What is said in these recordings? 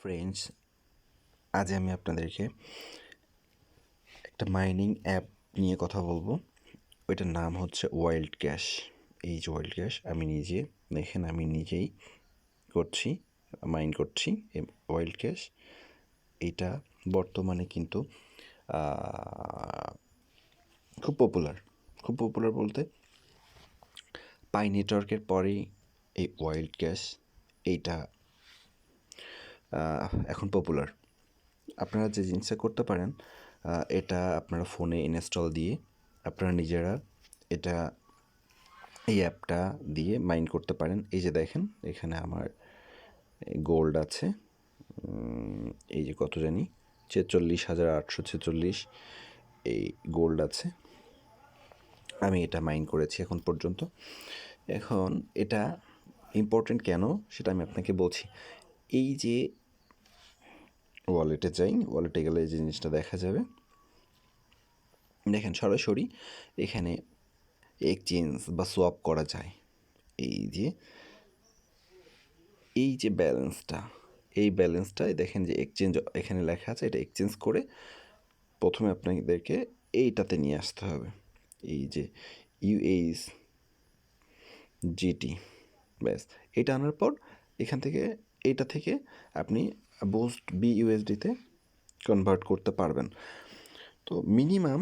Friends, আজ আমি আপনাদেরকে একটা মাইনিং অ্যাপ নিয়ে কথা বলবো। ওইটার নাম হচ্ছে ওয়াইল্ড ক্যাশ। এই যে ওয়াইল্ড ক্যাশ আমি নিজেই করছি, মাইন করছি এই ওয়াইল্ড ক্যাশ। এটা বর্তমানে কিন্তু খুব পপুলার বলতে পাই নেটওয়ার্কের পরেই এই ওয়াইল্ড ক্যাশ এইটা এখন পপুলার। আপনারা যে জিনিসটা করতে পারেন, এটা আপনারা ফোনে ইনস্টল দিয়ে আপনারা নিজেরা এই অ্যাপটা দিয়ে মাইন করতে পারেন। এই যে দেখেন, এখানে আমার গোল্ড আছে, এই যে কত জানি 46,846 এই গোল্ড আছে। আমি এটা মাইন করেছি এখন পর্যন্ত। এখন এটা ইম্পর্টেন্ট কেন সেটা আমি আপনাকে বলছি। এই যে ওয়ালেটে গেলে এই জিনিসটা দেখা যাবে। দেখেন, সরাসরি এখানে এক্সচেঞ্জ বা সোয়াপ করা যায়। এই যে ব্যালেন্সটাই দেখেন যে এক্সচেঞ্জ এখানে লেখা আছে। এটা এক্সচেঞ্জ করে প্রথমে আপনাদেরকে এইটাতে নিয়ে আসতে হবে, এই যে USGT। ব্যাস, এটা আনার পর এইটা থেকে আপনি বুস্ট BUSDতে কনভার্ট করতে পারবেন। তো মিনিমাম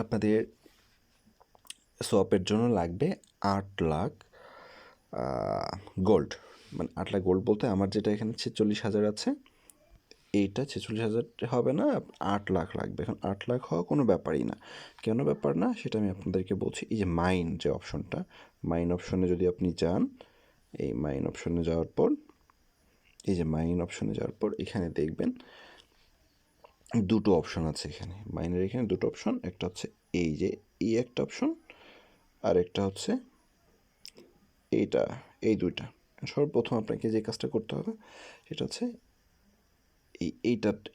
আপনাদের সোয়াপের জন্য লাগবে 8 লাখ গোল্ড। মানে 8 লাখ গোল্ড বলতে আমার যেটা এখানে 46,000 আছে, এইটা 46,000 হবে না, 8 লাখ লাগবে। এখন 8 লাখ হওয়া কোনো ব্যাপারই না। কেন ব্যাপার না সেটা আমি আপনাদেরকে বলছি। এই যে মাইন অপশনে যদি আপনি যান, এই মাইন অপশনে যাওয়ার পর এখানে দেখবেন দুটো অপশন আছে। এখানে দুটো অপশন, একটা হচ্ছে এই একটা অপশন, আর একটা হচ্ছে এইটা। এই দুইটা সর্বপ্রথম আপনাকে যে কাজটা করতে হবে সেটা হচ্ছে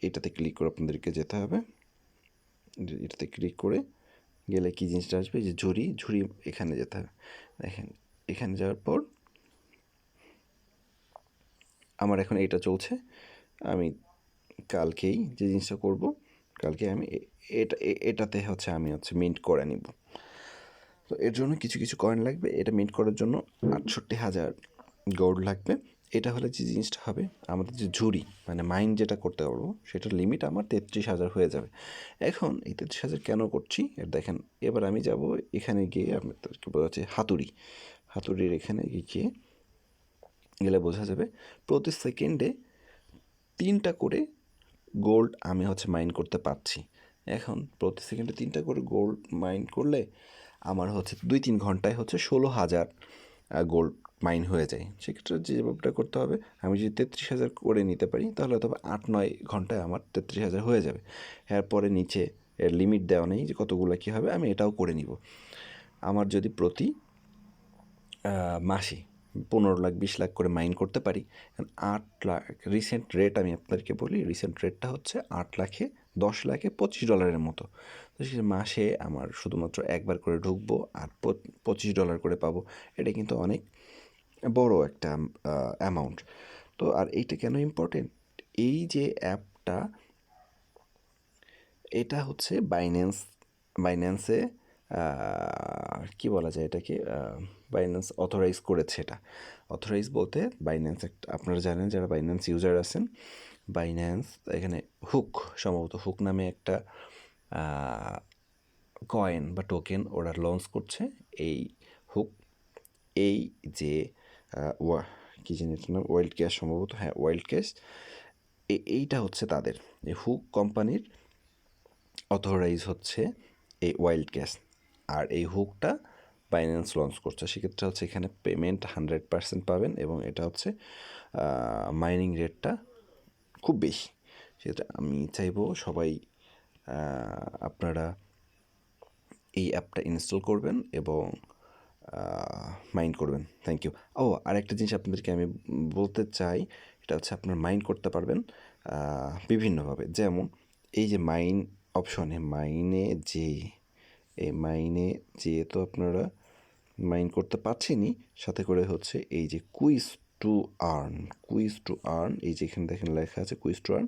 এইটাতে ক্লিক করে আপনাদেরকে যেতে হবে। এটাতে ক্লিক করে গেলে কি জিনিসটা আসবে, যে ঝুড়ি এখানে যেতে হবে। দেখেন, এখানে যাওয়ার পর আমার এখন এইটা চলছে। আমি কালকেই যে জিনিসটা করব, কালকে আমি এটাতে আমি মিন্ট করে নিব। তো এর জন্য কিছু কয়েন লাগবে। এটা মিন্ট করার জন্য 68,000 গোল্ড লাগবে। এটা হলে যে জিনিসটা হবে, আমাদের যে ঝুড়ি মানে মাইন যেটা করতে পারবো সেটার লিমিট আমার 33,000 হয়ে যাবে। এখন এই 33,000 কেন করছি এর দেখেন। এবার আমি যাব এখানে গিয়ে, আপনাদেরকে বোঝাচ্ছি, হাতুড়ির এখানে গেলে বোঝা যাবে প্রতি সেকেন্ডে 3টা করে গোল্ড আমি মাইন করতে পারছি। এখন প্রতি সেকেন্ডে 3টা করে গোল্ড মাইন করলে আমার 2-3 ঘন্টায় 16,000 গোল্ড মাইন হয়ে যায়। সেক্ষেত্রে যেভাবেটা করতে হবে, আমি যদি 33,000 করে নিতে পারি তাহলে হয়তো 8-9 ঘন্টায় আমার 33,000 হয়ে যাবে। এরপরে নিচে এর লিমিট দেওয়া নেই যে কতগুলো কী হবে, আমি এটাও করে নিব। আমার যদি প্রতি মাসে 15 লাখ 20 লাখ করে মাইন করতে পারি, 8 লাখ রিসেন্ট রেট আমি আপনাদেরকে বলি। রিসেন্ট রেটটা 8 লাখে 10 লাখে $25 মতো। তো সে মাসে আমার শুধুমাত্র একবার করে ঢুকবো আর $25 করে পাবো। এটা কিন্তু অনেক বড় একটা অ্যামাউন্ট। তো আর এইটা কেন ইম্পর্টেন্ট, এই যে অ্যাপটা, এটা বাইন্যান্সে কী বলা যায় এটাকে, বাইন্যান্স অথরাইজ করেছে। এটা অথরাইজ বলতে বাইন্যান্স একটা, আপনারা জানেন যারা বাইন্যান্স ইউজার আছেন, বাইন্যান্স এখানে সম্ভবত হুক নামে একটা কয়েন বা টোকেন ওরা লঞ্চ করছে। এই হুক, এই যে কী জানি নাম, ওয়াইল্ড ক্যাশ সম্ভবত, হ্যাঁ ওয়াইল্ড ক্যাশ, এইটা তাদের এই হুক কোম্পানির অথরাইজ এই ওয়াইল্ড ক্যাশ। আর এই হুকটা বাইন্যান্স লঞ্চ করছে। সেক্ষেত্রে এখানে পেমেন্ট 100% পাবেন এবং এটা মাইনিং রেটটা খুব বেশি। সেক্ষেত্রে আমি চাইবো সবাই আপনারা এই অ্যাপটা ইনস্টল করবেন এবং মাইন করবেন। Thank you. আরেকটা জিনিস আপনাদেরকে আমি বলতে চাই, এটা আপনারা মাইন করতে পারবেন বিভিন্নভাবে। যেমন এই যে মাইন অপশনে মাইনে যে তো আপনারা মাইন করতে পারছেনই, সাথে করে এই যে quiz to earn, quiz to earn, এই যে এখানে দেখেন লেখা আছে কুইজ টু আর্ন,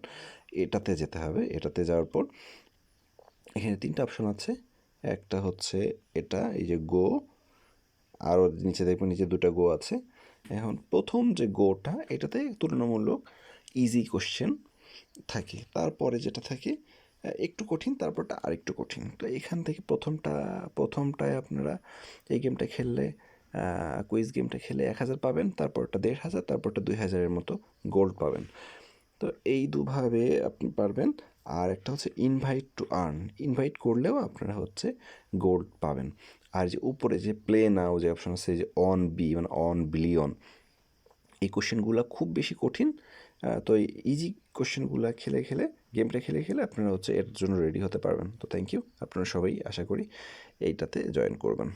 এটাতে যেতে হবে। এটাতে যাওয়ার পর এখানে তিনটা অপশন আছে, একটা হচ্ছে এটা, এই যে গো, আরও নিচে দেখবেন নিচে দুটো গো আছে। এখন প্রথম যে গোটা এটাতে তুলনামূলক ইজি কোশ্চেন থাকে, তারপরে যেটা থাকে একটু কঠিন, তারপরটা আরেকটু কঠিন। তো এখান থেকে প্রথমটায় আপনারা এই গেমটা খেললে, কুইজ গেমটা খেলে 1,000 পাবেন, তারপরটা 1,500, তারপরটা 2,000-এর মতো গোল্ড পাবেন। তো এই দুভাবে আপনি পারবেন। আর একটা হচ্ছে ইনভাইট টু আর্ন, ইনভাইট করলেও আপনারা হচ্ছে গোল্ড পাবেন। আর যে উপরে যে প্লে নাও যে অপশন আছে, যে অন বি মানে অন বিলিয়ন, এই কোশ্চেনগুলো খুব বেশি কঠিন। তো এই ইজি কোশ্চেনগুলো খেলে খেলে, গেমটা খেলে খেলে আপনারা হচ্ছে এর জন্য রেডি হতে পারবেন। তো থ্যাংক ইউ, আপনারা সবাই আশা করি এইটাতে জয়েন করবেন।